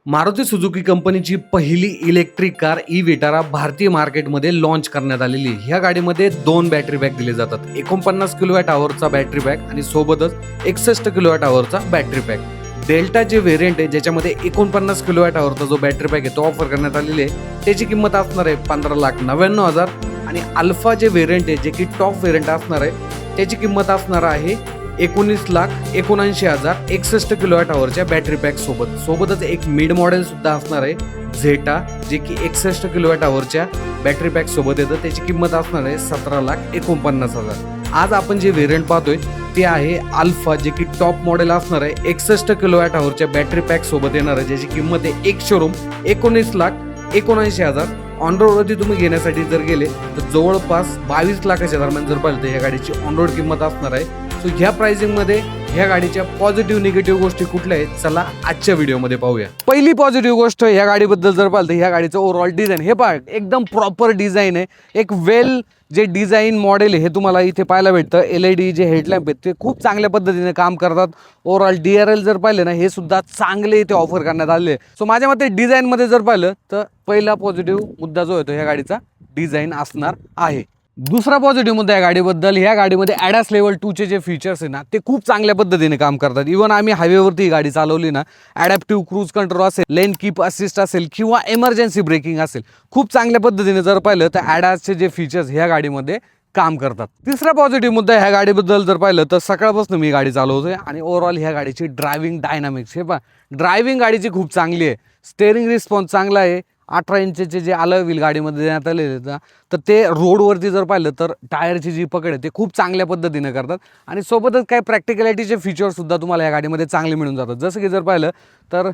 Maruti Suzuki कंपनीची पहिली electric car e Vitara भारतीय मार्केटमध्ये लॉन्च करण्यात आलेली आहे। ह्या गाडीमध्ये 2 बॅटरी पॅक दिले जातात, 49 किलोवॅट आवरचा बॅटरी पॅक आणि सोबतच 61 किलोवॅट आवरचा बॅटरी पॅक। डेल्टा जे व्हेरियंट आहे ज्याच्यामध्ये 49 किलोवॅट आवरचा जो बॅटरी पॅक आहे तो ऑफर करण्यात आलेली आहे, त्याची किंमत असणार आहे 15,99,000 आणि अल्फा जे व्हेरियंट आहे जे की टॉप व्हेरियंट असणार आहे त्याची किंमत असणार आहे 19,79,000 61 किलोवॅट आवरच्या बॅटरी पॅक सोबतच एक मिड मॉडेल सुद्धा असणार आहे झेटा, जे की 61 किलोवॅट आवरच्या बॅटरी पॅक सोबत येतं, त्याची किंमत असणार आहे 17,49,000। आज आपण जे व्हेरियंट पाहतोय ते आहे अल्फा, जे की टॉप मॉडेल असणार आहे 61 किलोवॅट आवरच्या बॅटरी पॅक सोबत येणार आहे, ज्याची किंमत आहे एक शोरूम 19,79,000। ऑन रोडवरती तुम्ही घेण्यासाठी जर गेले तर जवळपास 22 लाखाच्या दरम्यान जर पाहिलं तर ह्या गाडीची ऑन रोड किंमत असणार आहे। सो ह्या प्राइसिंगमध्ये ह्या गाडीच्या पॉझिटिव्ह निगेटिव्ह गोष्टी कुठल्या आहेत, चला आजच्या व्हिडिओमध्ये पाहूया। पहिली पॉझिटिव्ह गोष्ट ह्या गाडीबद्दल जर पाहिलं तर ह्या गाडीचं ओव्हरऑल डिझाईन हे पहा, एकदम प्रॉपर डिझाईन आहे। एक वेल जे डिझाईन मॉडेल आहे हे तुम्हाला इथे पाहायला भेटतं। LED जे हेडलॅम्प आहेत ते खूप चांगल्या पद्धतीने काम करतात। ओव्हरऑल DRL जर पाहिलं ना हे सुद्धा चांगले इथे ऑफर करण्यात आले। सो माझ्या मते डिझाईनमध्ये जर पाहिलं तर पहिला पॉझिटिव्ह मुद्दा जो येतो ह्या गाडीचा डिझाईन असणार आहे। दुसरा पॉझिटिव्ह मुद्दा या गाडीबद्दल, ह्या गाडीमध्ये ॲडास लेवल 2 चे जे फीचर्स आहे ना ते खूप चांगल्या पद्धतीने काम करतात। इव्हन आम्ही हायवेवरती ही गाडी चालवली ना, ॲडॅप्टिव्ह क्रूज कंट्रोल असेल, लेन कीप असिस्ट असेल किंवा इमर्जन्सी ब्रेकिंग असेल, खूप चांगल्या पद्धतीने जर पाहिलं तर ॲडासचे जे फीचर्स ह्या गाडीमध्ये काम करतात। तिसरा पॉझिटिव्ह मुद्दा ह्या गाडीबद्दल जर पाहिलं तर सकाळपासून मी गाडी चालवतोय आणि ओव्हरऑल ह्या गाडीची ड्रायव्हिंग डायनामिक्स हे पहा, ड्रायव्हिंग गाडीची खूप चांगली आहे। स्टेअरिंग रिस्पॉन्स चांगला आहे। 18 इंचचे जे अलॉय व्हील गाडीमध्ये देण्यात आलेले ना तर ते रोडवरती जर पाहिलं तर टायरची जी पकड आहे ते खूप चांगल्या पद्धतीने करतात आणि सोबतच काही प्रॅक्टिकॅलिटीचे फीचर्ससुद्धा तुम्हाला या गाडीमध्ये चांगले मिळून जातात। जसं की जर पाहिलं तर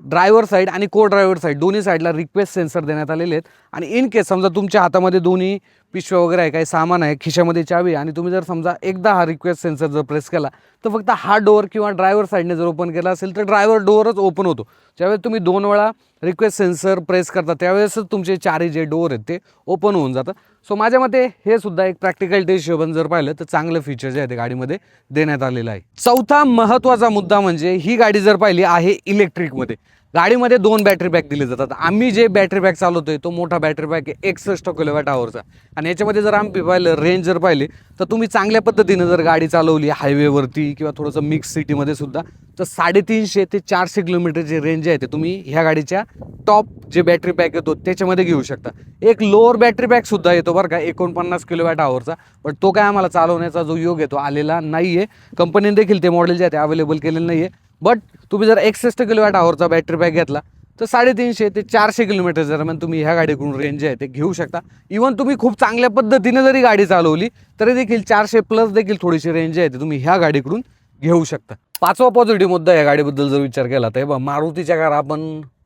ड्रायव्हर साईड आणि को ड्रायव्हर साईड दोन्ही साईडला रिक्वेस्ट सेन्सर देण्यात आलेले आहेत आणि इन केस समजा तुमच्या हातामध्ये दोन्ही पिशव्या वगैरे आहे, काही सामान आहे, खिशामध्ये चावी आणि तुम्ही जर समजा एकदा हा रिक्वेस्ट सेन्सर जर प्रेस केला तर फक्त हा डोअर किंवा ड्रायव्हर साईडने जर ओपन केला असेल तर ड्रायव्हर डोअरच ओपन होतो। ज्यावेळेस तुम्ही 2 वेळा रिक्वेस्ट सेन्सर प्रेस करता त्यावेळेसच तुमचे चारही जे डोअर आहेत ते ओपन होऊन जातं। सो माझ्या मते हे सुद्धा एक प्रॅक्टिकल हिशोबाने जर पाहिलं तर चांगलं फीचर जे आहे ते गाडीमध्ये देण्यात आलेलं आहे। चौथा महत्त्वाचा मुद्दा म्हणजे ही गाडी जर पाहिली आहे इलेक्ट्रिकमध्ये, गाडीमध्ये 2 बॅटरी पॅक दिले जातात। आम्ही जे बॅटरी पॅक चालवतोय तो मोठा बॅटरी पॅक आहे 61 किलोवॅट आवरचा आणि याच्यामध्ये जर आम्ही पाहिलं रेंज जर पाहिली तर तुम्ही चांगल्या पद्धतीने जर गाडी चालवली हायवेवरती किंवा थोडंसं मिक्स सिटीमध्ये सुद्धा तर 350 ते 400 किलोमीटरची रेंज आहे ते तुम्ही ह्या गाडीच्या टॉप जे बॅटरी पॅक येतो त्याच्यामध्ये घेऊ शकता। एक लोअर बॅटरी पॅक सुद्धा येतो बरं का 49 किलोवॅट आवरचा, पण तो काय आम्हाला चालवण्याचा जो योग आहे तो आलेला नाही आहे। कंपनीने देखील ते मॉडेल जे आहे ते अवेलेबल केलेलं नाही आहे। बट तुम्ही जर 61 किलोवॅट आवरचा बॅटरी पॅक घेतला तर 350 ते 400 किलोमीटर दरम्यान तुम्ही ह्या गाडीकडून रेंज आहे ते घेऊ शकता। इव्हन तुम्ही खूप चांगल्या पद्धतीने जरी गाडी चालवली तरी देखील 400 प्लस देखील थोडीशी रेंज आहे ते तुम्ही ह्या गाडीकडून घेऊ शकता। पाचवा पॉझिटिव्ह मुद्दा या गाडीबद्दल जर विचार केला तर मारुतीच्या कार आपण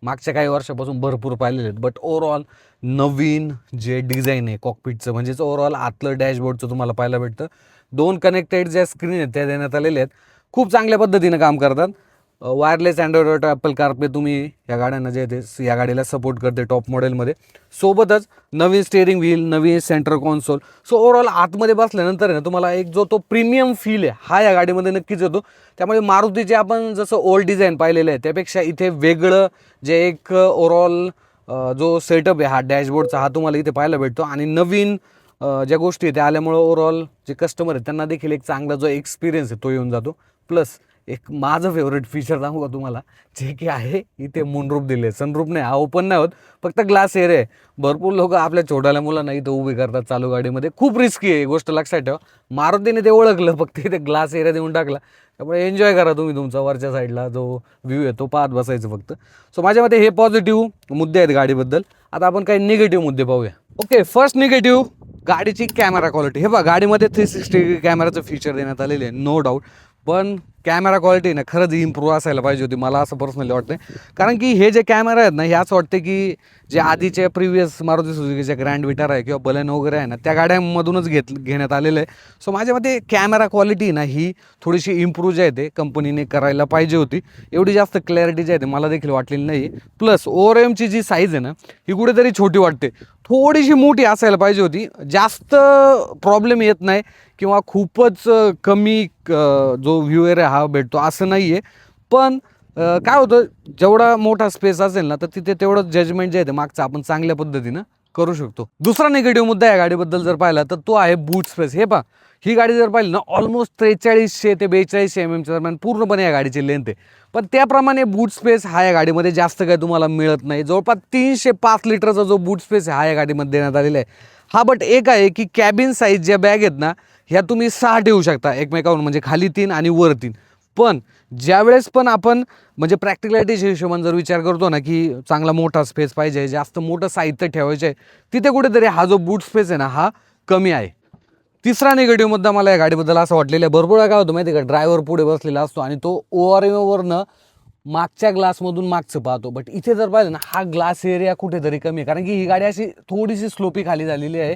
मागच्या काही वर्षापासून भरपूर पाहिलेले आहेत, बट ओव्हरऑल नवीन जे डिझाईन आहे कॉकपिटचं म्हणजेच ओव्हरऑल आतलं डॅशबोर्डचं तुम्हाला पाहायला भेटतं। 2 कनेक्टेड ज्या स्क्रीन आहेत त्या देण्यात आलेल्या आहेत, खूप चांगल्या पद्धतीने काम करतात। Wireless Android auto Apple CarPlay तुम्ही या गाड्यांना जे आहे ते या गाडीला सपोर्ट करते टॉप मॉडेलमध्ये। सोबतच नवीन स्टेअरिंग व्हील, नवीन सेंटर कॉन्सोल। सो ओव्हरऑल आतमध्ये बसल्यानंतर आहे ना तुम्हाला एक जो तो प्रीमियम फील आहे हा या गाडीमध्ये नक्कीच येतो। त्यामुळे मारुतीचे आपण जसं ओल्ड डिझाईन पाहिलेलं आहे त्यापेक्षा इथे वेगळं जे एक ओव्हरऑल जो सेटअप आहे हा डॅशबोर्डचा हा तुम्हाला इथे पाहायला भेटतो आणि नवीन ज्या गोष्टी आहेत त्या आल्यामुळं ओव्हरऑल जे कस्टमर आहेत त्यांना देखील एक चांगला जो एक्सपिरियन्स आहे तो येऊन जातो। प्लस एक माझं फेवरेट फीचर सांगू का तुम्हाला, जे की आहे इथे मूनरूफ दिले, सनरूफ नाही, हा ओपन नाही होत, फक्त ग्लास एरिया आहे। भरपूर लोक आपल्या छोट्याल्या मुलांना इथं उभे करतात चालू गाडीमध्ये, खूप रिस्की आहे गोष्ट लक्षात ठेवा। मारुतीने ते ओळखलं, फक्त इथे ग्लास एरिया देऊन टाकला, त्यामुळे एन्जॉय करा तुम्ही तुमचा वरच्या साईडला जो व्ह्यू आहे तो पाहत बसायचं फक्त। सो माझ्या मते हे पॉझिटिव्ह मुद्दे आहेत गाडीबद्दल। आता आपण काही निगेटिव्ह मुद्दे पाहूया। ओके, फर्स्ट निगेटिव्ह गाडीची कॅमेरा क्वालिटी। हे बघा गाडीमध्ये 360 कॅमेराचं फीचर देण्यात आलेले आहे, नो डाऊट, पण कॅमेरा क्वालिटी ना खरंच इम्प्रूव्ह असायला पाहिजे होती, मला असं पर्सनली वाटतं। कारण की हे जे कॅमेरा आहेत ना हे असं वाटतं की जे आधीचे प्रिव्हियस मारुती सुझुकीच्या ग्रँड विटारा आहे किंवा बलेनो वगैरे आहे ना त्या गाड्यांमधूनच घेण्यात आलेलं आहे। सो माझ्या मते कॅमेरा क्वालिटी ना ही थोडीशी इम्प्रूव्ह जे आहे ते कंपनीने करायला पाहिजे होती। एवढी जास्त क्लॅरिटी जी आहे ते मला देखील वाटलेली नाही आहे। प्लस ओआरएमची जी साईज आहे ना ही कुठेतरी छोटी वाटते, थोडीशी मोठी असायला पाहिजे होती। जास्त प्रॉब्लेम येत नाही किंवा खूपच कमी जो व्ह्यू एरिया हा भेटतो असं नाही आहे, पण काय होतं, जेवढा मोठा स्पेस असेल ना तर तिथे तेवढं जजमेंट जे आहे ते मागचं आपण चांगल्या पद्धतीनं करू शकतो. दुसरा निगेटिव्ह मुद्दा या गाडीबद्दल जर पाहिला तर तो आहे बूट स्पेस. हे पहा, ही गाडी जर पाहिली ना ऑलमोस्ट 4300 ते 4200 एमएमच्या दरम्यान पूर्णपणे या गाडीची लेंथ आहे. पण त्याप्रमाणे बूट स्पेस हा या गाडीमध्ये जास्त काही तुम्हाला मिळत नाही. जवळपास 305 लिटरचा जो बूट स्पेस आहे हा या गाडीमध्ये देण्यात आलेला आहे. हा बट एक आहे की कॅबिन साईज ज्या बॅग आहेत ना ह्या तुम्ही 6 ठेवू शकता एकमेकावर, म्हणजे खाली 3 आणि वर 3. पण ज्यावेळेस पण आपण म्हणजे प्रॅक्टिकलिटीच्या हिशोबाने जर विचार करतो ना की चांगला मोठा स्पेस पाहिजे, जास्त मोठं साहित्य ठेवायचं आहे, तिथे कुठेतरी हा जो बूट स्पेस आहे ना हा कमी आहे. तिसरा निगेटिव्ह मुद्दा मला या गाडीबद्दल असं वाटलेलं आहे, भरपूर काय होतं माहिती आहे का, ड्रायव्हर पुढे बसलेला असतो आणि तो ओआरएमवरनं मागच्या ग्लासमधून मागचं पाहतो. बट इथे जर पाहिलं ना हा ग्लास एरिया कुठेतरी कमी आहे, कारण की ही गाडी अशी थोडीशी स्लोपी खाली झालेली आहे.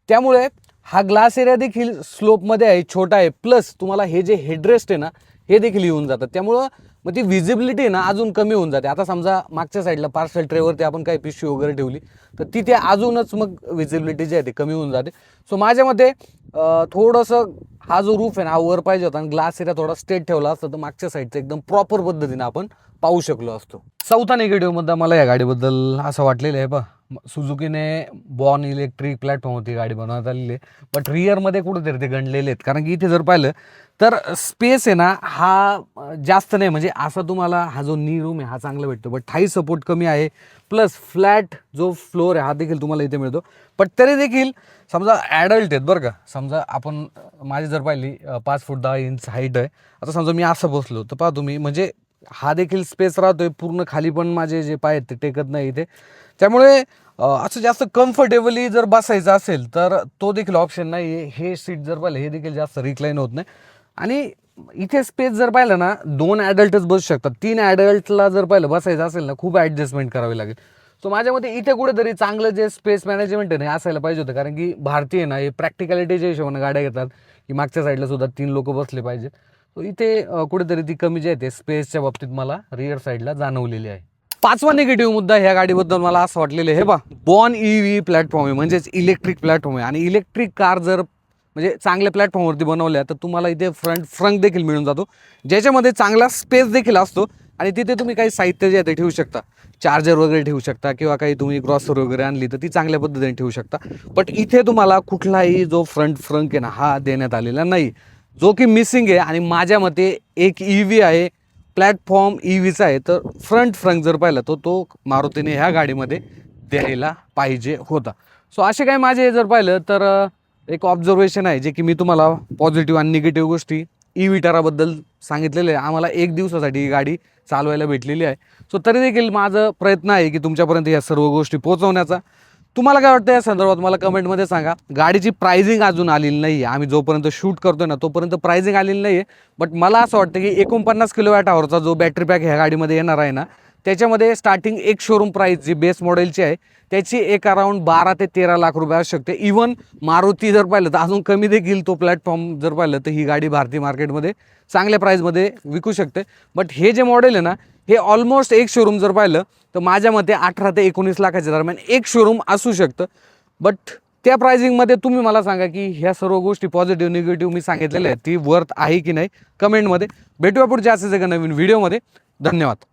त्यामुळे हा ग्लास एरिया देखील स्लोपमध्ये आहे, छोटा आहे. प्लस तुम्हाला हे जे हेडरेस्ट आहे ना हे देखील येऊन जातात. त्यामुळं मग ती विजिबिलिटी ना अजून कमी होऊन जाते. आता समजा मागच्या साईडला पार्सल ट्रेवरती आपण काही पिशवी वगैरे ठेवली तर तिथे अजूनच मग विजिबिलिटी जी आहे ती कमी होऊन जाते. सो माझ्या मते थोडंसं हा जो रूफ आहे ना हा वर पाहिजे होता आणि ग्लास एरिया थोडा स्ट्रेट ठेवला असतं तर मागच्या साईडचं एकदम प्रॉपर पद्धतीने आपण पाहू शकलो असतो. चौथा निगेटिव्ह मुद्दा मला या गाडीबद्दल असं वाटलेलं आहे, बा सुझुकीने बॉर्न इलेक्ट्रिक प्लॅटफॉर्म होती गाडी बनवण्यात आलेली आहे, बट रिअरमध्ये कुठेतरी ते गणलेले आहेत. कारण की इथे जर पाहिलं तर स्पेस आहे ना हा जास्त नाही, म्हणजे असा तुम्हाला हा जो नी रूम आहे हा चांगला भेटतो, बट थाई सपोर्ट कमी आहे. प्लस फ्लॅट जो फ्लोअर आहे हा देखील तुम्हाला इथे मिळतो. पण तरी देखील समजा ॲडल्ट आहेत बरं का, समजा आपण माझी जर पाहिली 5 फूट 10 इंच हाईट आहे, आता समजा मी असं बसलो तर पहा तुम्ही, म्हणजे हा देखील स्पेस राहतोय पूर्ण, खाली पण माझे जे पाय आहेत ते टेकत नाही इथे. त्यामुळे असं जास्त कम्फर्टेबली जर बसायचं असेल तर तो देखील ऑप्शन नाही आहे. हे सीट जर पाहिलं हे देखील जास्त रिक्लाईन होत नाही. आणि इथे स्पेस जर पाहिलं ना 2 ॲडल्टच बसू शकतात. 3 ॲडल्टला जर पाहिलं बसायचं असेल ना खूप ॲडजस्टमेंट करावी लागेल. सो माझ्या मते इथे कुठेतरी चांगलं जे स्पेस मॅनेजमेंट आहे ना हे असायला पाहिजे होतं, कारण की भारतीय ना हे प्रॅक्टिकॅलिटीच्या हिशोबाने गाड्या घेतात की मागच्या साईडला सुद्धा 3 लोक बसले पाहिजेत. सो इथे कुठेतरी ती कमी जी आहे ते स्पेसच्या बाबतीत मला रिअर साईडला जाणवलेली आहे. पाचवा निगेटिव्ह मुद्दा ह्या गाडीबद्दल मला असं वाटलेलं आहे, हे बा बॉर्न EV प्लॅटफॉर्म आहे, म्हणजेच इलेक्ट्रिक प्लॅटफॉर्म आहे. आणि इलेक्ट्रिक कार जर म्हणजे चांगल्या प्लॅटफॉर्मवरती बनवल्या तर तुम्हाला इथे फ्रंट देखील मिळून जातो, ज्याच्यामध्ये चांगला स्पेस देखील असतो. आणि तिथे तुम्ही काही साहित्य जे आहे ते ठेवू शकता, चार्जर वगैरे ठेवू शकता किंवा काही तुम्ही ग्रॉसरी वगैरे आणली तर ती चांगल्या पद्धतीने ठेवू शकता. बट इथे तुम्हाला कुठलाही जो फ्रंट आहे ना हा देण्यात आलेला नाही, जो की मिसिंग आहे. आणि माझ्या मते एक EV आहे, प्लॅटफॉर्म EVचा आहे, तर फ्रंट जर पाहिलं तर तो मारुतीने ह्या गाडीमध्ये द्यायला पाहिजे होता. सो असे काय माझे जर पाहिलं तर एक ऑब्झर्वेशन आहे जे की मी तुम्हाला पॉझिटिव्ह आणि निगेटिव्ह गोष्टी विटाराबद्दल सांगितलेले आहे. आम्हाला 1 दिवसासाठी ही गाडी चालवायला भेटलेली आहे. सो तरी देखील माझं प्रयत्न आहे की तुमच्यापर्यंत या सर्व गोष्टी पोहोचवण्याचा. तुम्हाला काय वाटतं या संदर्भात मला कमेंटमध्ये सांगा. गाडीची प्राइसिंग अजून आलेली नाही आहे, आम्ही जोपर्यंत शूट करतोय ना तोपर्यंत प्राइसिंग आलेली नाही आहे. बट मला असं वाटतं की 49 किलोवॅट आवरचा जो बॅटरी पॅक ह्या गाडीमध्ये येणार आहे ना त्याच्यामध्ये स्टार्टिंग एक शोरूम प्राईस जी बेस मॉडेलची आहे त्याची एक अराउंड 12 ते 13 लाख रुपये असू शकते. इवन मारुती जर पाहिलं तर अजून कमी देखील तो प्लॅटफॉर्म जर पाहिलं तर ही गाडी भारतीय मार्केटमध्ये चांगल्या प्राईजमध्ये विकू शकते. बट हे जे मॉडेल आहे ना हे ऑलमोस्ट एक शोरूम जर पाहिलं तर माझ्या मते 18 ते 19 लाखाच्या दरम्यान एक शोरूम असू शकतं. बट त्या प्राइसिंगमध्ये तुम्ही मला सांगा की ह्या सर्व गोष्टी पॉझिटिव्ह निगेटिव्ह मी सांगितलेल्या आहेत ती वर्थ आहे की नाही कमेंटमध्ये. भेटूया पुढच्या असेच एका नवीन व्हिडिओमध्ये. धन्यवाद.